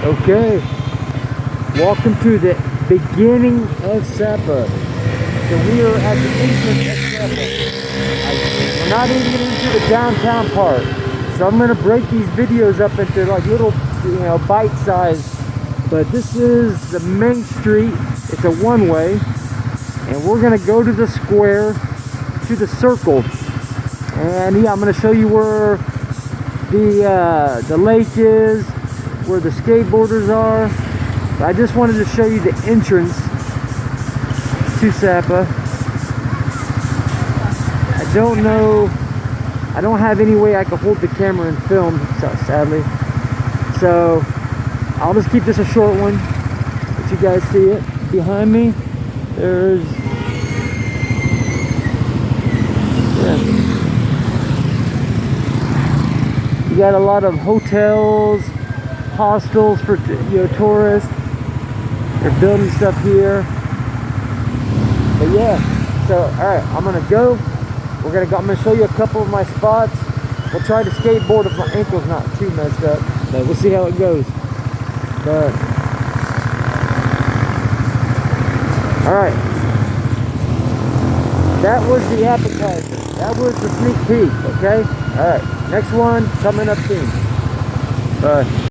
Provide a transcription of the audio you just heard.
Okay, welcome to the beginning of Sapa. So we are at the entrance of Sapa. We're not even into the downtown part. So I'm gonna break these videos up into like little, bite size. But this is the main street. It's a one-way, and we're gonna go to the square, to the circle, and yeah, I'm gonna show you where the lake is, where the skateboarders are. I just wanted to show you the entrance to Sapa. I don't have any way I can hold the camera and film, sadly. So I'll just keep this a short one. Let you guys see it. Behind me, there's you got a lot of hotels, hostels for tourists. They're building stuff here. But yeah, so all right, I'm gonna go. I'm gonna show you a couple of my spots. We'll try to skateboard if my ankle's not too messed up, but we'll see how it goes. But all right, that was the appetizer. That was the sneak peek. Okay. All right. Next one coming up soon. Bye.